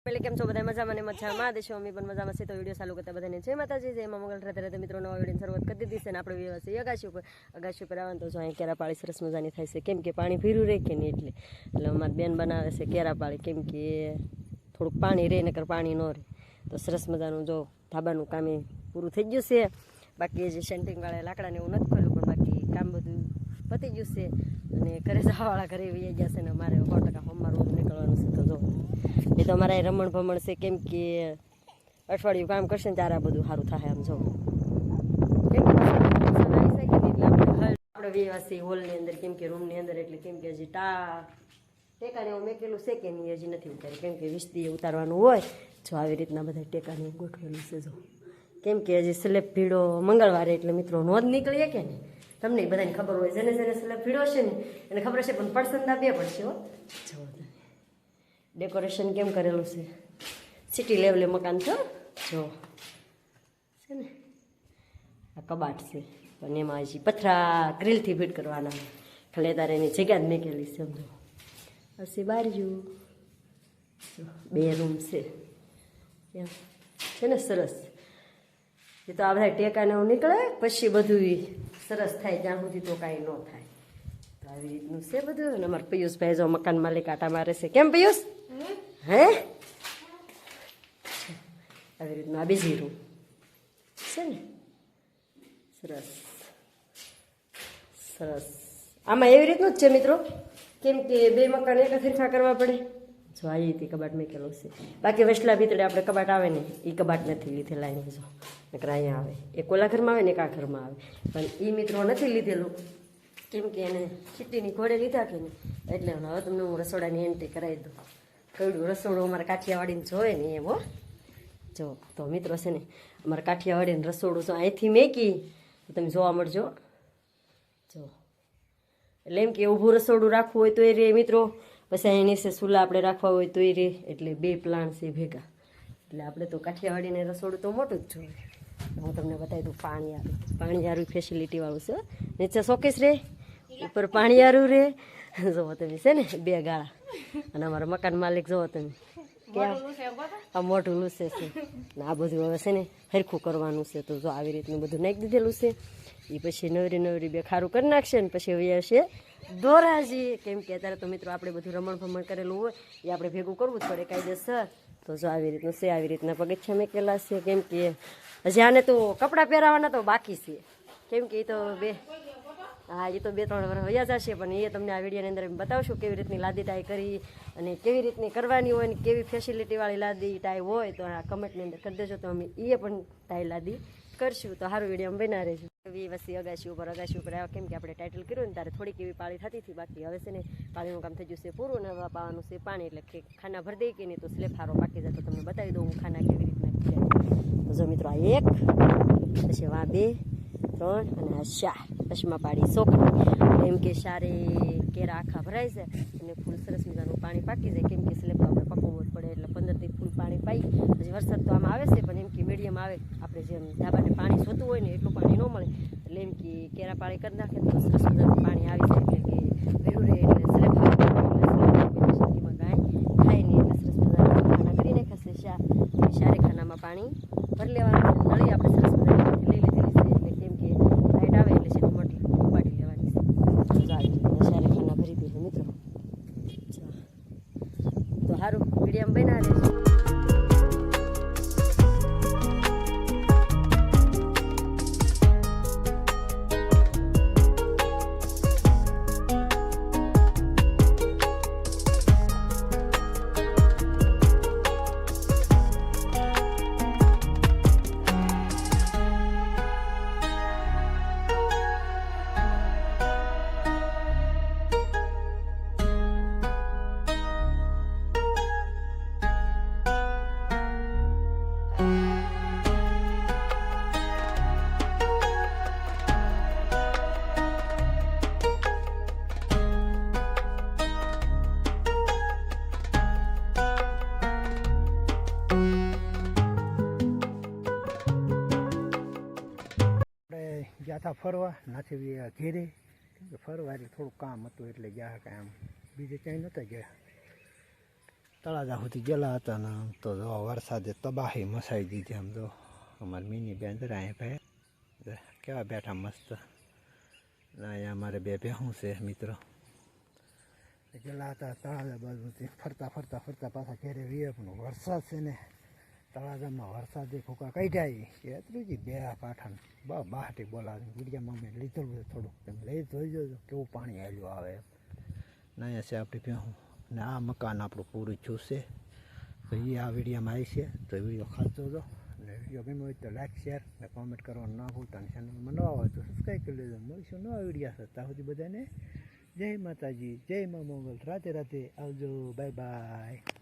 पहले केम छो बधाय मजामां ने मजामां देशो अमी पण मजामां छे। तो विडियो चालू करता बधाने जय माताजी जय मां मंगल राधे राधे मित्रों। नवा विडियोनी शरूआत करी दीधी छे ने आपणे व्यवसाय अगाशी पर आवे तो जो अहीं केरा पाળી सरस मजानी थाय छे केम के पाणी भीरू रहे के नहीं એટલે અમાર બેન બનાવે છે કેરા પાળી કેમ કે થોડુંક પાણી રહે નકર પાણી ન રહે તો સરસ મજાનું જો ધાબાનું કામ પૂરું થઈ ગયું છે। બાકી જે સેન્ટિંગ વાળા લાકડાને એવું નથી ખોલ્યું પણ બાકી કામ બધું પતી ગયું છે અને ઘરે જવાવાળા ઘરે વહી ગયા છે ને મારે 100% હોમમાં રોજ નીકળવાનું છે। તો જો એ તો અમારા રમણ ભમણ છે કેમ કે અઠવાડિયું કામ કરશે ને ત્યારે આ બધું સારું થાય। આમ જો કેમ કે આપણે વ્યવસાય હોલની અંદર કેમ કે રૂમની અંદર એટલે કેમ કે હજી ટેકાને એવું મેકેલું છે કે નહીં હજી નથી ઉતાર્યું કેમ કે 20 દી ઉતારવાનું હોય જો આવી રીતના બધા ટેકાને ગોઠવેલું છે જો કેમ કે હજી સ્લેબ ભીડો મંગળવારે એટલે મિત્રો નોંધ નીકળીએ કે ને તમને બધાને ખબર હોય જેને જેને સ્લેબ ભીડો છે ને એને ખબર છે પણ પડસંદા બે પડશે હો। જો ડેકોરેશન કેમ કરેલું છે સિટી લેવલે મકાન છે જો છે ને આ કબાટ છે પણ એમાં હજી પથરા ગ્રીલથી ફિટ કરવાના ખાલી તારે એની જગ્યા જ મેકેલી છે સમજો હસી બારીયું બે રૂમ છે એમ છે ને સરસ એ તો આ બધા ટેકાને એવું નીકળે પછી બધું સરસ થાય જ્યાં સુધી તો કાંઈ ન થાય તો આવી રીતનું છે બધું। અને અમારા પિયુષભાઈ જો મકાન માલિક આટા મારે છે કેમ પિયુષ હે આવી રીતનું આ બીજી રૂમ છે ને સરસ સરસ આમાં એવી રીતનું જ છે મિત્રો કેમ કે બે મકાન એક સરખા કરવા પડે જો આ રીતે કબાટ મેકેલો છે બાકી વસલા ભીતરે આપણે કબાટ આવે ને એ કબાટ નથી લીધેલા એને જો નકર અહીંયા આવે એક ઓલા ઘરમાં આવે ને એક આ ઘરમાં આવે પણ એ મિત્રો નથી લીધેલું કેમ કે એને ચીટીની ઘોડે લીધા કે નહીં એટલે હવે તમને હું રસોડાની એન્ટ્રી કરાવી દઉં કયું રસોડું અમારા કાઠિયાવાડીને જોવે ને એમ હો જો તો મિત્રો છે ને અમારા કાઠિયાવાડીને રસોડું જો અહીંથી મેકી તો તમે જોવા મળજો જો એટલે એમ કે ઊભું રસોડું રાખવું હોય તો એ રે મિત્રો પછી અહીં નીચે ચૂલા આપણે રાખવા હોય તો એ રે એટલે બે પ્લાન છે ભેગા એટલે આપણે તો કાઠિયાવાડીને રસોડું તો મોટું જ જોઈએ। હું તમને બતાવી દઉં પાણીયારું ફેસિલિટીવાળું છે નીચે શોકેસ રે ઉપર પાણીયારું રે જોવો તમે છે ને બે ગાળા અને અમારા મકાન માલિક જોવો તમે ક્યાં આ મોઢું લૂસે છે ને આ બધું હવે છે ને સરખું કરવાનું છે તો જો આવી રીતનું બધું નાખી દીધેલું છે એ પછી નવરી બે ખારું કરી નાખશે ને પછી હવે હશે દોરાજી કેમ કે અત્યારે તો મિત્રો આપણે બધું રમણ ભમણ કરેલું હોય એ આપણે ભેગું કરવું જ પડે કાયદેસર તો જો આવી રીતનું છે આવી રીતના પગથિયા મેકેલા છે કેમ કે હજી આને તો કપડાં પહેરાવાના તો બાકી છે કેમ કે એ તો હા એ તો 2-3 વર્ષ વયા જશે પણ એ તમને આ વિડીયોની અંદર બતાવશું કેવી રીતની લાદી ટાઈ કરી અને કેવી રીતની કરવાની હોય ને કેવી ફેસિલિટીવાળી લાદી ટાઈ હોય તો આ કમેન્ટની અંદર કરી દેજો તો અમે એ પણ ટાઈ લાદી કરશું તો સારું વિડીયો અમે બના રહીશું। વસી અગાશી ઉપર આવ્યા કેમ કે આપણે ટાઇટલ કર્યું ને ત્યારે થોડીક એવી પાળી થતી હતી બાકી હવે છે ને પાળીનું કામ થઈ ગયું છે પૂરું ને હવે પાવાનું છે પાણી એટલે કે ખાના ભરી દઈ કે નહીં તો સ્લેબ સારો પાકી જાય તો તમને બતાવી દઉં હું ખાના કેવી રીતના જાય તો જો મિત્રો આ 1 પછી આ 2 3 અને આ 4 દસમા પાડી સોકડી એમ કે સારે કેરા આખા ભરાય છે અને ફૂલ સરસ મજાનું પાણી પાકી જાય કેમ કે સ્લેબ આપણે પકવવું જ પડે એટલે 15 થી ફૂલ પાણી પાઈ પછી વરસાદ તો આમાં આવે છે પણ એમ કે મીડિયમ આવે આપણે જેમ ધાબાને પાણી જોતું હોય ને એટલું પાણી ન મળે એટલે એમ કે કેરા પાણી કરી નાખે તો સરસ મજાનું પાણી આવી જાય એટલે કે ભેરું રહે એટલે સ્લેબ એમાં ગાય ખાય નહીં એટલે સરસ મજાના ખાના કરી નાખશે સારે ખાનામાં પાણી ભરી લેવાનું નળી આપણે સરસ મજાની લઈ લીધેલી છે એટલે કેમ કે લાઇટ આવે એટલે છે મોટી ઉપાડી લેવાની છે સારે ખાના ભરી દઈએ મિત્રો તો સારું વિડીયો બના રહેશે। ગયા હતા ફરવા નાથી ઘેરે ફરવા એટલે થોડું કામ હતું એટલે ગયા કાંઈ આમ બીજે ક્યાંય નહોતા ગયા। તળાજા સુધી ગયેલા હતા ને આમ તો જો વરસાદે તબાહી મચાવી દીધી. આમ તો અમારી મિની બેન જરા અહીં ભાઈ કેવા બેઠા મસ્ત. ને અહીંયા અમારે બે ભેહું છે મિત્રો. ગયેલા હતા તળાજા બાજુથી ફરતા ફરતા ફરતા પાછા ઘેરે વીએ પણ વરસાદ છે ને તળાજામાં વરસાદે ફૂંકા કાઢ્યા કે એટલું જ બે કાંઠાને બહાટી બોલાવે ગુડિયામાં મેં લીધેલું છે થોડુંક તમે લઈ જોઈ જોજો કેવું પાણી આવેલું આવે એમ. ને અહીંયા છે આપણી ભેહું ને આ મકાન આપણું પૂરું થયું છે. તો એ આ વિડીયોમાં આવી છે તો વિડીયો ખાસ જોજો. અને વિડીયો ગમ્યો હોય તો લાઈક શેર ને કોમેન્ટ કરવાનું ના ભૂલતા. અને ચેનલમાં નવા હોય તો સબસ્ક્રાઈબ કરી લેજો. મળીશું નવા વિડીયો સાથે. ત્યાં સુધી બધાને જય માતાજી, જય મા મંગલ, રાધે રાધે, આવજો, બાય બાય.